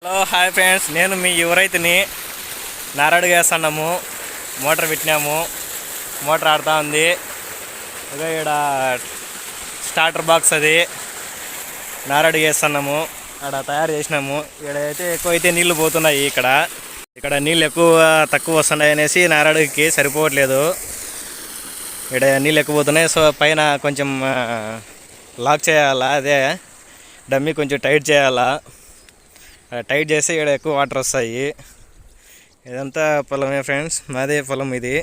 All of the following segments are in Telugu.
హలో హాయ్ ఫ్రెండ్స్, నేను మీ యువరైతుని. నారాడు వేస్తున్నాము, మోటార్ పెట్టినాము, మోటార్ ఆడుతూ ఉంది. అదే ఇక్కడ స్టార్టర్ బాక్స్ అది నారాడు వేస్తున్నాము, అక్కడ తయారు చేసినాము. ఇక్కడైతే ఎక్కువైతే నీళ్లు పోతున్నాయి. ఇక్కడ నీళ్ళు తక్కువ వస్తున్నాయి అనేసి నారాడుకి సరిపోవట్లేదు. ఇక్కడ నీళ్ళు ఎక్కువ పోతున్నాయి. సో పైన కొంచెం లాక్ చేయాలా, అదే డమ్మీ కొంచెం టైట్ చేయాలా. టైట్ చేస్తే ఇక్కడ ఎక్కువ వాటర్ వస్తాయి. ఇదంతా పొలమే ఫ్రెండ్స్, మాదే పొలం ఇది.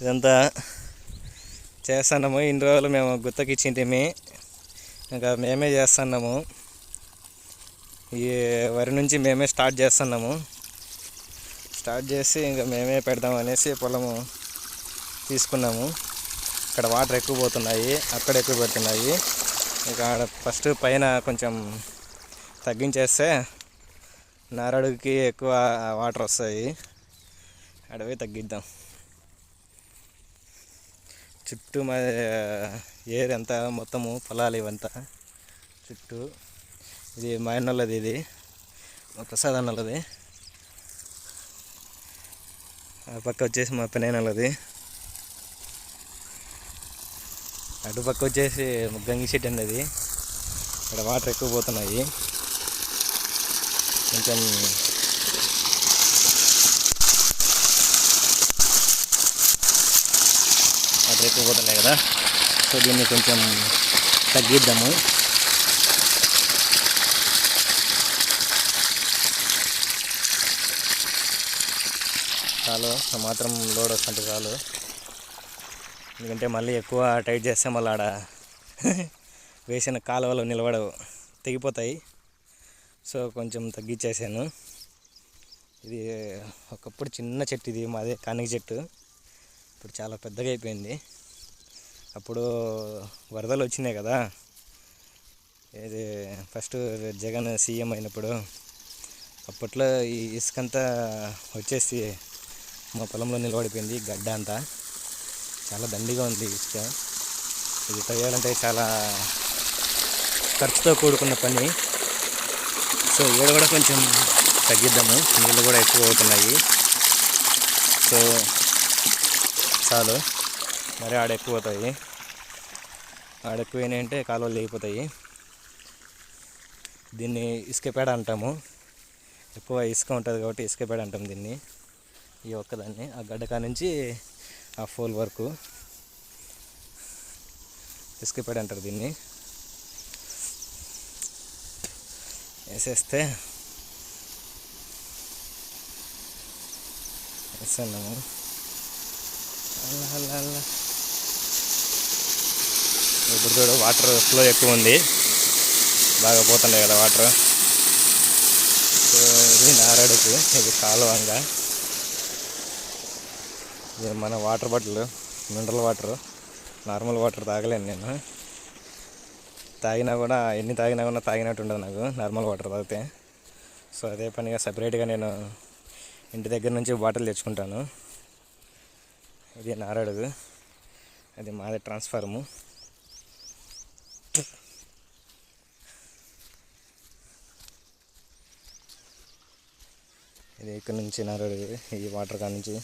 ఇదంతా చేస్తున్నాము. ఇన్ని రోజులు మేము గుత్తకి ఇచ్చింటిమి, ఇంకా మేమే చేస్తున్నాము. ఈ వరి నుంచి మేమే స్టార్ట్ చేస్తున్నాము. స్టార్ట్ చేసి ఇంకా మేమే పెడదాం అనేసి పొలము తీసుకున్నాము. ఇక్కడ వాటర్ ఎక్కువ పోతున్నాయి, అక్కడ ఎక్కువ పెడుతున్నాయి. ఇక ఫస్ట్ పైన కొంచెం తగ్గించేస్తే నారడుకి ఎక్కువ వాటర్ వస్తాయి. అడవి తగ్గిద్దాం. చుట్టూ మా ఏర్ అంతా మొత్తము పొలాలు ఇవంతా చుట్టూ. ఇది మా అన్నోళ్ళది, ఇది మా ప్రసాద్ అన్నోళ్ళది. ఆ పక్క వచ్చేసి మా పెనేనోళ్ళది. అటుపక్క వచ్చేసి గంగి చెట్టు అనేది. ఇక్కడ వాటర్ ఎక్కువ పోతున్నాయి. కొంచెం వాటర్ ఎక్కువ పోతున్నాయి కదా, సో దీన్ని కొంచెం తగ్గిద్దాము. చాలు, మాత్రం లోడ్ వస్తుంటే చాలు. ఎందుకంటే మళ్ళీ ఎక్కువ టైట్ చేస్తే మళ్ళీ ఆడ వేసిన కాలువలు నిలబడవు, తెగిపోతాయి. సో కొంచెం తగ్గించేసాను. ఇది ఒకప్పుడు చిన్న చెట్టు, ఇది మాదే కానిగ చెట్టు. ఇప్పుడు చాలా పెద్దగా అయిపోయింది. అప్పుడు వరదలు వచ్చినాయి కదా, ఇది ఫస్ట్ జగన్ సీఎం అయినప్పుడు. అప్పట్లో ఈ ఇసుకంతా వచ్చేసి మా పొలంలో నిలబడిపోయింది. గడ్డ అంతా చాలా దండిగా ఉంది ఇసుక. ఇది తవ్వాలంటే చాలా ఖర్చుతో కూడుకున్న పని. సో ఈడ కూడా కొంచెం తగ్గిద్దాము, నీళ్ళు కూడా ఎక్కువ అవుతున్నాయి. సో చాలు, మరి ఆడ ఎక్కువ అవుతాయి. ఆడ ఎక్కువైనాయి అంటే కాలువలు లేకపోతాయి. దీన్ని ఇసుకపేడ అంటాము. ఎక్కువ ఇసుక ఉంటుంది కాబట్టి ఇసుకపేడ అంటాం దీన్ని. ఈ ఒక్కదాన్ని ఆ గడ్డకా నుంచి ఆ ఫోల్ వరకు ఇసుకపేడ అంటారు దీన్ని. వేసేస్తే వేస్తున్నాము. ఇప్పుడు చూడు, వాటర్ ఫ్లో ఎక్కువ ఉంది, బాగా పోతున్నాయి కదా వాటర్. సో ఇది నారాడుకు, ఇది కాలువంగా. ఇది మన water bottle, mineral water. Normal water తాగలేను నేను. తాగినా కూడా ఎన్ని తాగినా కూడా తాగినట్టు ఉండదు నాకు నార్మల్ వాటర్ తాగితే. సో అదే పనిగా సపరేట్గా నేను ఇంటి దగ్గర నుంచి బాటిల్ తెచ్చుకుంటాను. ఇది నారాడుగు, అది మాదే ట్రాన్స్ఫార్ము. ఇది ఇక్కడ నుంచి నారాడుగు, ఈ వాటర్ కాడ నుంచి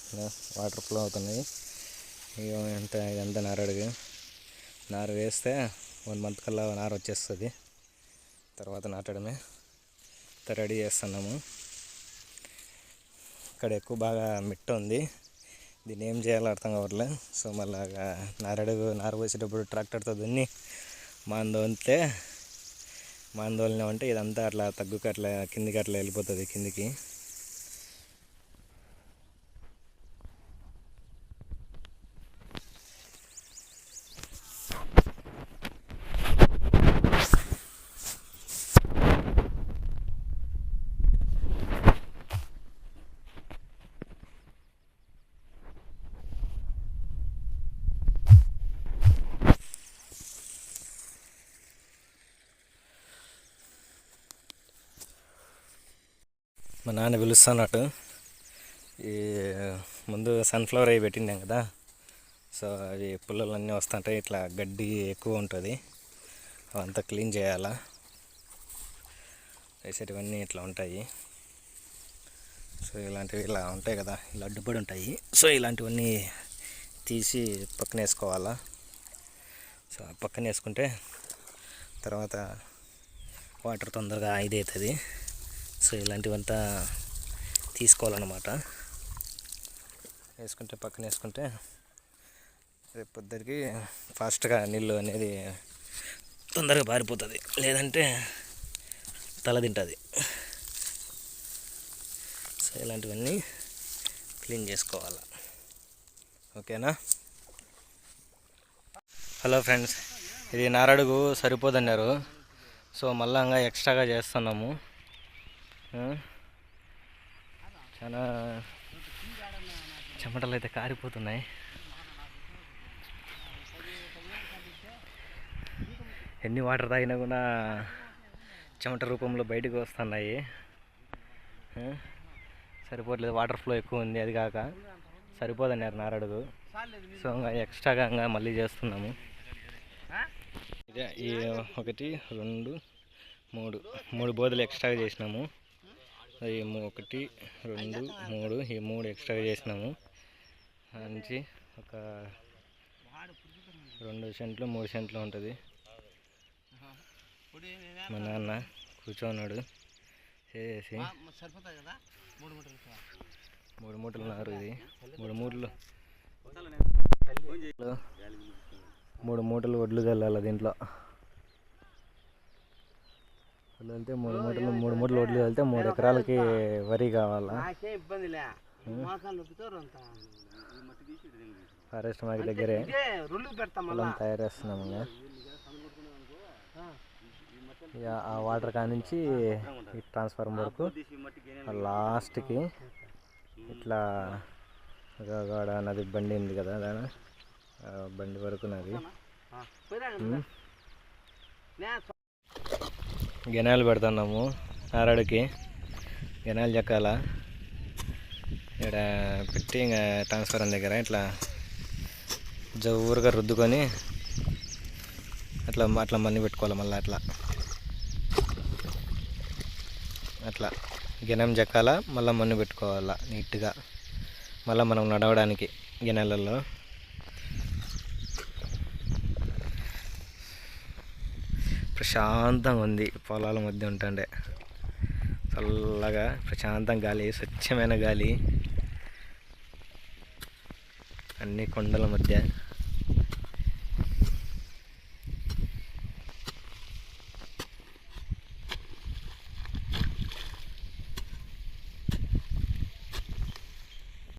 వాటర్ ఫ్లో అవుతున్నాయి. ఇదంతా నారాడుగు. నారు వేస్తే 1 month కల్లా నారు వచ్చేస్తుంది. తర్వాత నాటడమే. రెడీ చేస్తున్నాము. ఇక్కడ ఎక్కువ బాగా మిట్ట ఉంది, దీన్ని ఏం చేయాలో అర్థం కావట్లేదు. సో మళ్ళా నారు వేసేటప్పుడు ట్రాక్టర్తో దున్ని మాందోళనమంటే ఇదంతా అట్లా తగ్గుకు అట్లా కిందికి అట్లా వెళ్ళిపోతుంది కిందికి. మా నాన్న పిలుస్తున్నట్టు. ఈ ముందు సన్ఫ్లవర్ అవి పెట్టినాం కదా, సో అవి పుల్లలన్నీ వస్తుంటాయి. ఇట్లా గడ్డి ఎక్కువ ఉంటుంది, అవంతా క్లీన్ చేయాలా. వేసేటివన్నీ ఇట్లా ఉంటాయి. సో ఇలాంటివి ఇలా ఉంటాయి కదా, ఇలా అడ్డుపడి ఉంటాయి. సో ఇలాంటివన్నీ తీసి పక్కన వేసుకోవాలా. సో పక్కన వేసుకుంటే తర్వాత వాటర్ తొందరగా ఇదవుతుంది. సో ఇలాంటివంతా తీసుకోవాలన్నమాట. వేసుకుంటే పక్కన వేసుకుంటే రేపు పొద్దురికి ఫాస్ట్గా నీళ్ళు అనేది తొందరగా పారిపోతుంది, లేదంటే తల తింటుంది. సో ఇలాంటివన్నీ క్లీన్ చేసుకోవాలి. ఓకేనా? హలో ఫ్రెండ్స్, ఇది నారడుగు సరిపోదన్నారు. సో మళ్ళా ఇంకా ఎక్స్ట్రాగా చేస్తున్నాము. చాలా చెమటలు అయితే కారిపోతున్నాయి. ఎన్ని వాటర్ తాగినా కూడా చెమట రూపంలో బయటకు వస్తున్నాయి. సరిపోవట్లేదు, వాటర్ ఫ్లో ఎక్కువ ఉంది. అది కాక సరిపోదన్నారు నారడుగు. సో ఇంకా ఎక్స్ట్రాగా ఇంకా మళ్ళీ చేస్తున్నాము. ఇదే ఈ 1 2 3 బోధలు ఎక్స్ట్రాగా చేసినాము. ఈ 1 2 3 ఈ 3 ఎక్స్ట్రాగా చేసినాము. నుంచి ఒక 2 సెంట్లు 3 సెంట్లు ఉంటుంది. మా నాన్న కూర్చోన్నాడు చేసి 3 మూటలు నారు. ఇది 3 మూటలు వడ్లు చల్లాలి దీంట్లో. వెళ్తే 3 మూటలు వడ్లు వెళ్తే 3 ఎకరాలకి వరి కావాలా. ఫారెస్ట్ మాకు దగ్గరే పొలం తయారు చేస్తున్నాము. ఆ వాటర్ కానించి ఈ ట్రాన్స్ఫార్మర్ వరకు లాస్ట్కి ఇట్లా నది బండి ఉంది కదా, దాని బండి వరకు నది. గెనాలు పెడుతున్నాము నారాడుకి. గెనాలు చెక్కాల ఇక్కడ పెట్టి ఇంకా ట్రాన్స్ఫార్మర్ దగ్గర ఇట్లా జవురుగా రుద్దుకొని అట్లా మన్ని పెట్టుకోవాలి. మళ్ళీ అట్లా గెనం చెక్కాల, మళ్ళీ మన్ను పెట్టుకోవాలా నీట్గా. మళ్ళీ మనం నడవడానికి గెనెలలో ప్రశాంతంగా ఉంది. పొలాల మధ్య ఉంటుండే చల్లగా ప్రశాంతంగా గాలి, స్వచ్ఛమైన గాలి, అన్ని కొండల మధ్య.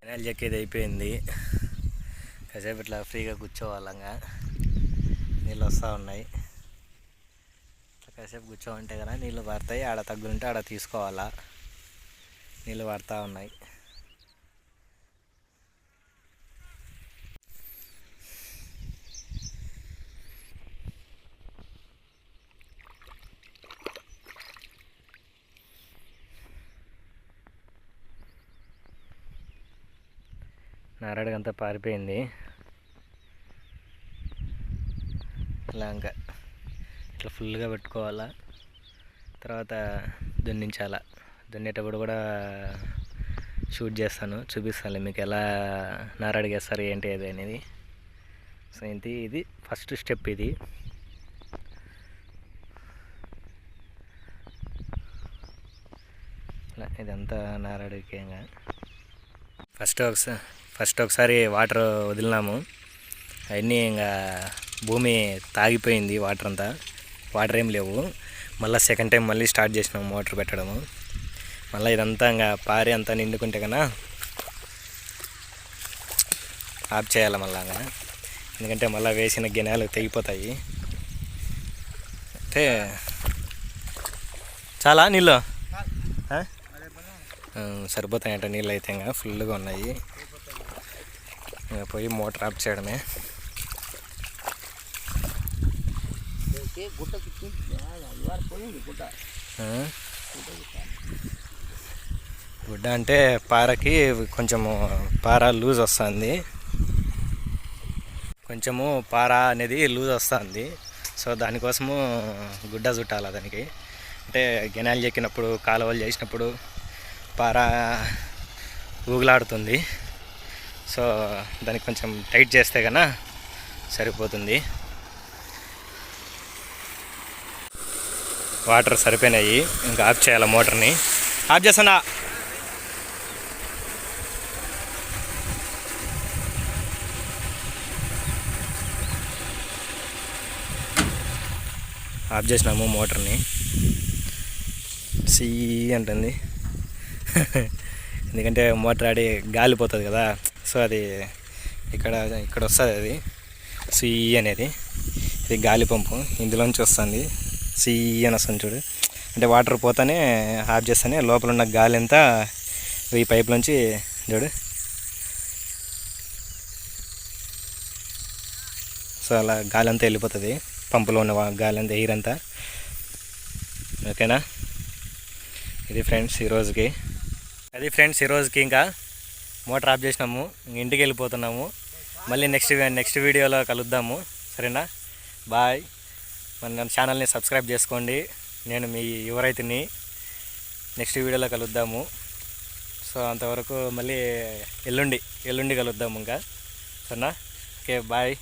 కెనాల్ చెక్కేది అయిపోయింది. కాసేపు ఇట్లా ఫ్రీగా కూర్చోవాలంగా, నీళ్ళు వస్తూ ఉన్నాయి. ఇట్లా కాసేపు కూర్చోమంటే కదా నీళ్ళు పడతాయి. ఆడ తగ్గుంటే ఆడ తీసుకోవాలా. నీళ్ళు పడుతూ ఉన్నాయి. నారాడుగంతా పారిపోయింది. ఇలా ఇంకా ఇట్లా ఫుల్గా పెట్టుకోవాలా. తర్వాత దున్నించాలా. దున్నేటప్పుడు కూడా షూట్ చేస్తాను, చూపిస్తాను మీకు ఎలా నారాడుగేస్తారు ఏంటి అది అనేది. సో ఇది ఫస్ట్ స్టెప్. ఇది ఇదంతా నారాడుకేంగా. ఫస్ట్ ఒకసారి వాటర్ వదిలినాము. అవన్నీ ఇంకా భూమి తాగిపోయింది వాటర్ అంతా. వాటర్ ఏం లేవు. మళ్ళీ సెకండ్ టైం మళ్ళీ స్టార్ట్ చేసినాము మోటార్ పెట్టడము. మళ్ళీ ఇదంతా ఇంకా పారి అంతా నిండుకుంటే కన్నా ఆఫ్ చేయాలి మళ్ళా. ఎందుకంటే మళ్ళీ వేసిన గిన్నెలు తెగిపోతాయి. అంటే చాలా నీళ్ళు సరిపోతాయంట. నీళ్ళు అయితే ఇంకా ఫుల్గా ఉన్నాయి. ఇంకా పోయి మోటార్ ఆఫ్ చేయడమే. గుడ్డ అంటే పారకి కొంచెము పార లూజ్ వస్తుంది. కొంచెము పార అనేది లూజ్ వస్తుంది. సో దానికోసము గుడ్డ చుట్టాలి దానికి. అంటే గెనాలు చెక్కినప్పుడు కాలువలు చేసినప్పుడు పార ఊగులాడుతుంది. సో దానికి కొంచెం టైట్ చేస్తే కన్నా సరిపోతుంది. వాటర్ సరిపోయినాయి, ఇంకా ఆఫ్ చేయాలి మోటార్ని. ఆఫ్ చేస్తున్నా. ఆఫ్ చేసినాము మోటార్ని. సీ అంటుంది ఎందుకంటే మోటార్ ఆడి గాలిపోతుంది కదా. సో అది ఇక్కడ వస్తుంది, అది సీ అనేది. ఇది గాలి పంపు, ఇందులోంచి వస్తుంది సీ అని వస్తుంది చూడు. అంటే వాటర్ పోతానే ఆఫ్ చేస్తానే లోపల ఉన్న గాలి అంతా ఈ పైప్ నుంచి చూడు. సో అలా గాలి అంతా వెళ్ళిపోతుంది, పంపులో ఉన్న గాలి అంతా, ఎయిర్ అంతా. ఓకేనా? ఇది ఫ్రెండ్స్ ఈరోజుకి ఇంకా మోటార్ ఆఫ్ చేసినాము, ఇంటికి వెళ్ళిపోతున్నాము. మళ్ళీ నెక్స్ట్ వీడియోలో కలుద్దాము. సరేనా? బాయ్. మన ఛానల్ని సబ్స్క్రైబ్ చేసుకోండి. నేను మీ యువరైతుని. నెక్స్ట్ వీడియోలో కలుద్దాము. సో అంతవరకు మళ్ళీ ఎల్లుండి కలుద్దాము ఇంకా. సరేనా? Okay, bye.